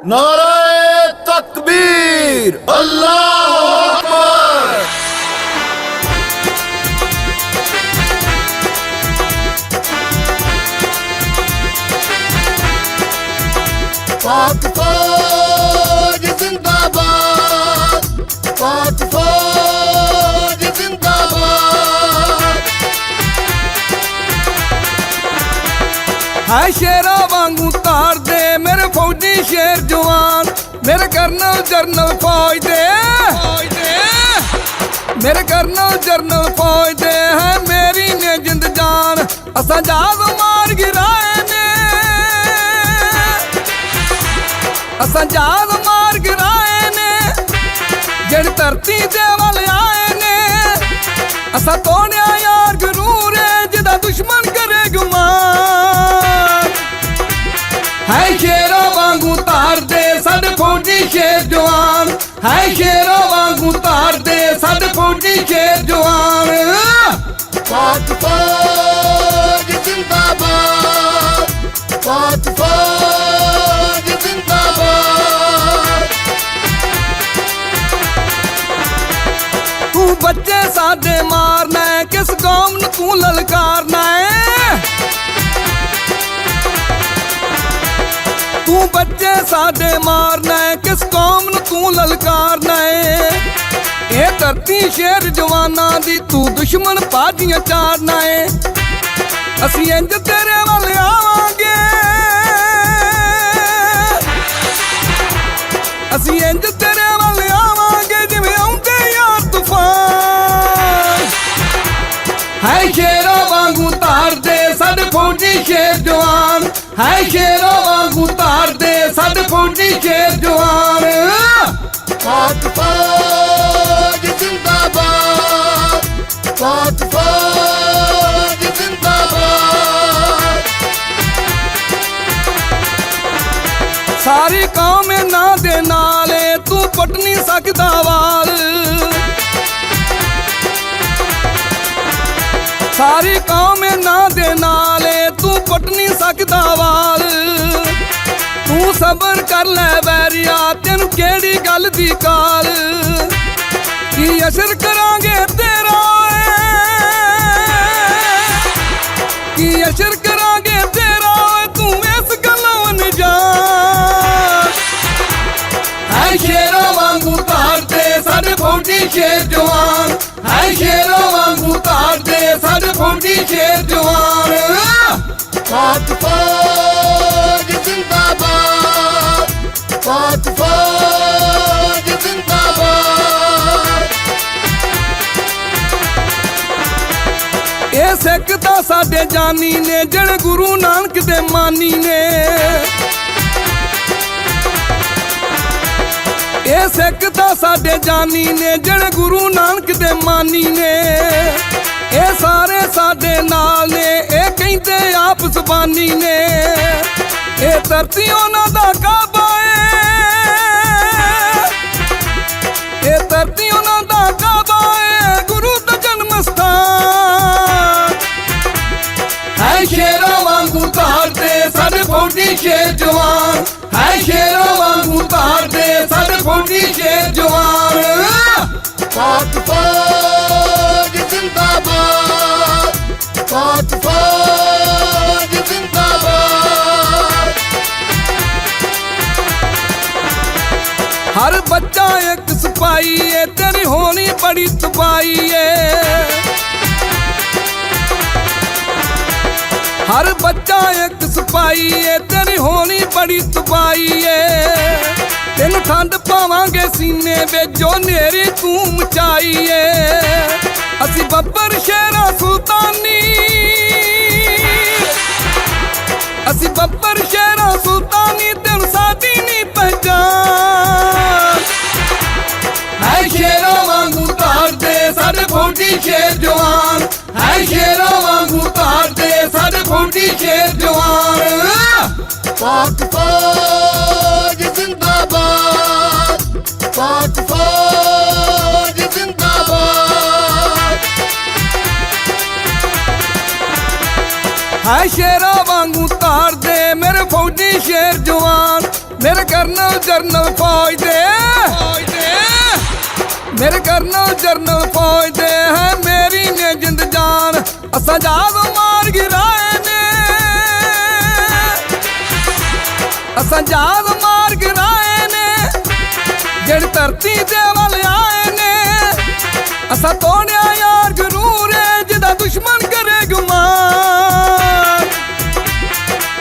नारे तकबीर, अल्लाहु अकबर। पाक फौज जिंदाबाद, पाक फौज जिंदाबाद। है शेरा वांगू तार दे मेरे फौजी शेर जवान, मेरे कर्नल जरनल फौज दे, मेरे कर्नल जरनल फौज दे है मेरी ने जिंद जान। असा जाद मार गिराए ने, असा जाद मार गिराए ने, जड़ धरती दे वाल आए ने। असा तोड़िया यार गरूर जिदा दुश्मन करे गुमान। है शेरा वांगू तार दे साडे फौजी शेर जवान, है शेरा वांगू तार दे साडे फौजी शेर जवान। पाक फौज जिंदाबाद, पाक फौज जिंदाबाद। तू बच्चे साडे मारना है, किस कौम नूं तू ललकारना है। तू बच्चे साडे मारना है, किस कौम नूं तू ललकारना है। ये धरती शेर जवाना दी तू दुश्मन बाजियां चारना है। असीं इंज तेरे वल आवांगे, असीं इंज तेरे वल आवांगे जिवें आउंदे यार तूफान। है शेरा वांगू तार दे साडे फौजी शेर जवान, है शेरा वांगू तार दे साडे फौजी शेर जवान। पाक फौज जिंदाबाद, पाक फौज जिंदाबाद। सारी कौम ना दे नाले तू पट नहीं सकदा वाल। सारी कौम ना दे नाले तू पट नहीं सकदा वाल। तू सबर कर ले वैरिया तेनू केड़ी गल दी काल। की असर करांगे तेरा, की असर करांगे तेरा, तू इस गल्लों अनजान। है शेरा वांगू तार दे साडे फौजी शेर जवान, है शेरा वांगू तार दे साडे फौजी शेर जवान। पाक फौज जिंदाबाद, पाक फौज जिंदाबाद। ये सिख तां साडे जानी ने जड़ गुरु नानक दे मानी ने। ये सिख तां साडे जानी ने जड़ गुरु नानक दे मानी ने। ये सारे साडे नाल ने, ये कहंदे आप ज़बानी ने। ये धरती उन्हां दा काबा है, ये धरती उन्हां दा काबा है, गुरु दा जन्म स्थान। है शेरा वांगू तार दे साडे फौजी शेर जवान, है शेरा वांगू तार दे साडे फौजी शेर जवान। पाक फौज जिंदाबाद, पाक फौज जिंदाबाद। हर बच्चा एक सिपाही है, तेरी होनी बड़ी तबाही है। हर बच्चा एक सिपाही है, तेरी होनी बड़ी तबाही है। तेन ठंड पावांगे सीने विच जो नेरी तू मचाई है। असी बब्बर शेरा सुल्तानी, असी बब्बर शेरा सुल्तानी, तेन साडी नहीं पहचान। है शेरा वांगू तार दे साडे फौजी शेर जवान, है शेरा वांगू तार दे साडे फौजी शेर जवान। पाक फौज जिंदाबाद, पाक फौज जिंदाबाद। है शेरा वांगू तार दे मेरे फौजी शेर जवान, ਮੇਰੇ ਕਰਨਲ ਜਰਨਲ ਫੌਜ ਦੇ ਮੇਰੇ ਕਰਨਲ ਜਰਨਲ ਫੌਜ ਦੇ ਹੈ ਮੇਰੀ ਨੇ ਜਿੰਦ ਜਾਨ ਅਸਾਂ ਜਾਦ ਮਾਰ ਗਿਰਾਏ ਨੇ ਅਸਾਂ ਜਾਦ ਮਾਰ ਗਿਰਾਏ ਨੇ ਜਿਹੜੀ ਧਰਤੀ ਦੇ ਵੱਲ ਆਏ ਨੇ ਅਸਾਂ ਤੋੜਿਆ ਯਾਰ ਗਰੂਰ ਜਿਹਦਾ ਦੁਸ਼ਮਣ ਕਰੇ ਗੁਮਾਨ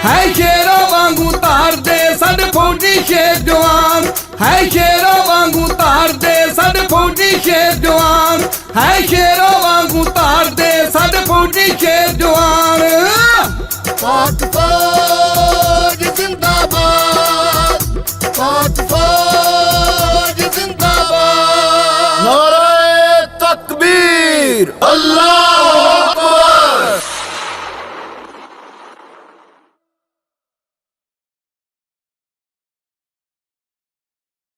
ਹੈ ਸ਼ੇਰਾਂ ਵਾਂਗੂ ਧਾਰਦੇ ਸਾਡੇ ਫੌਜੀ ਸ਼ੇਰ ਜਵਾਨ ਹੈ ਸ਼ੇਰਾਂ ਵਾਂਗੂ ਧਾਰਦੇ ਸਾਡੇ ਫੌਜੀ ਸ਼ੇਰ ਜਵਾਨ ਹੈ ਸ਼ੇਰਾਂ ਵਾਂਗੂ ਧਾਰਦੇ ਸਾਡੇ ਫੌਜੀ ਸ਼ੇਰ ਜਵਾਨ पाक फौज जिंदाबाद पाक फौज जिंदाबाद नारे तकबीर अल्लाह